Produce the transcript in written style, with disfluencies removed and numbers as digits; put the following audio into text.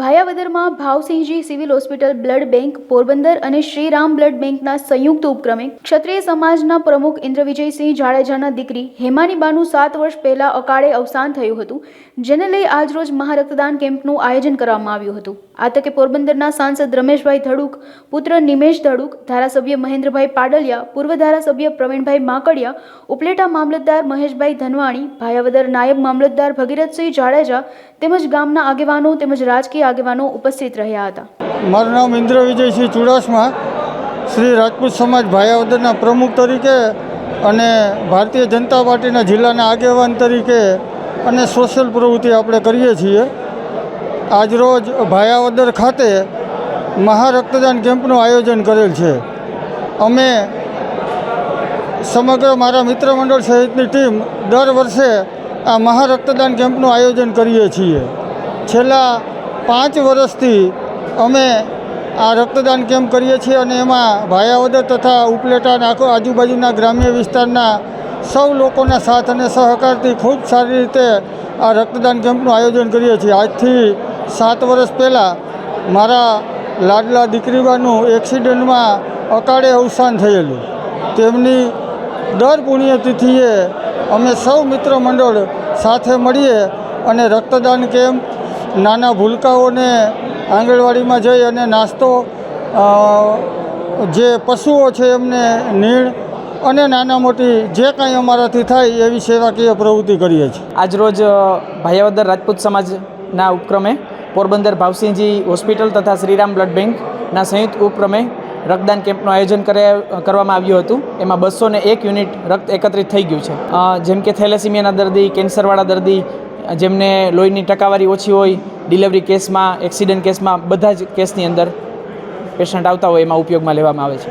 ભાયાવદરમાં Bhavsinhji civil hospital blood bank Porbandar અને Shriram blood બેંકના સંયુક્ત ઉપક્રમે ક્ષત્રિય સમાજના પ્રમુખ ઇન્દ્રવિજયસિંહ જાડેજાના દીકરી હેમાનીબાનું 7 વર્ષ પહેલા અકાળે અવસાન થયું હતું, જેને લઈ આજરોજ મહારક્તદાન કેમ્પનું આયોજન કરવામાં આવ્યું હતું। આ તકે પોરબંદરના સાંસદ રમેશભાઈ ધડુક, પુત્ર નિમેશ ધડુક, ધારાસભ્ય મહેન્દ્રભાઈ પાડલિયા, પૂર્વ ધારાસભ્ય પ્રવીણભાઈ માકડિયા, ઉપલેટા મામલતદાર મહેશભાઈ ધનવાણી, ભાયાવદર નાયબ મામલતદાર ભગીરથસિંહ જાડેજા તેમજ ગામના આગેવાનો તેમજ રાજકીય આગેવાનો ઉપસ્થિત રહ્યા હતા। મારું નામ ઇન્દ્રવિજયસિંહ ચુડાસમા, શ્રી રાજપૂત સમાજ ભાયાવદરના પ્રમુખ તરીકે અને ભારતીય જનતા પાર્ટીના જિલ્લાના આગેવાન તરીકે અને સોશિયલ પ્રવૃત્તિ આપણે કરીએ છીએ। આજરોજ ભાયાવદર ખાતે મહારક્તદાન કેમ્પનું આયોજન કરેલ છે। અમે સમગ્ર મારા મિત્ર મંડળ સહિતની ટીમ દર વર્ષે આ મહારક્તદાન કેમ્પનું આયોજન કરીએ છીએ। છેલ્લા 5 વર્ષથી અમે આ રક્તદાન કેમ્પ કરીએ છીએ અને એમાં ભાયાવદર તથા ઉપલેટાના આજુબાજુના ગ્રામ્ય વિસ્તારના સૌ લોકોના સાથ અને સહકારથી ખૂબ સારી રીતે આ રક્તદાન કેમ્પનું આયોજન કરીએ છીએ। આજથી 7 વર્ષ પહેલાં મારા લાડલા દીકરીબાનું એક્સિડન્ટમાં અકાળે અવસાન થયેલું, તેમની દર પુણ્યતિથિએ અમે સૌ મિત્ર મંડળ સાથે મળીએ અને રક્તદાન કેમ્પ, નાના ભૂલકાઓને આંગણવાડીમાં જઈ અને નાસ્તો, જે પશુઓ છે એમને નીણ અને નાના મોટી જે કાંઈ અમારાથી થાય એવી સેવાકીય પ્રવૃત્તિ કરીએ છીએ। આજરોજ ભાયાવદર રાજપૂત સમાજના ઉપક્રમે પોરબંદર ભાવસિંહજી હોસ્પિટલ તથા શ્રીરામ બ્લડ બેંકના સંયુક્ત ઉપક્રમે રક્તદાન કેમ્પનું આયોજન કરવામાં આવ્યું હતું। એમાં 201 યુનિટ રક્ત એકત્રિત થઈ ગયું છે। જેમ કે થેલેસીમિયાના દર્દી, કેન્સરવાળા દર્દી, જેમને લોહીની ટકાવારી ઓછી હોય, ડિલિવરી કેસમાં, એક્સિડન્ટ કેસમાં, બધા જ કેસની અંદર પેશન્ટ આવતા હોય એમાં ઉપયોગમાં લેવામાં આવે છે।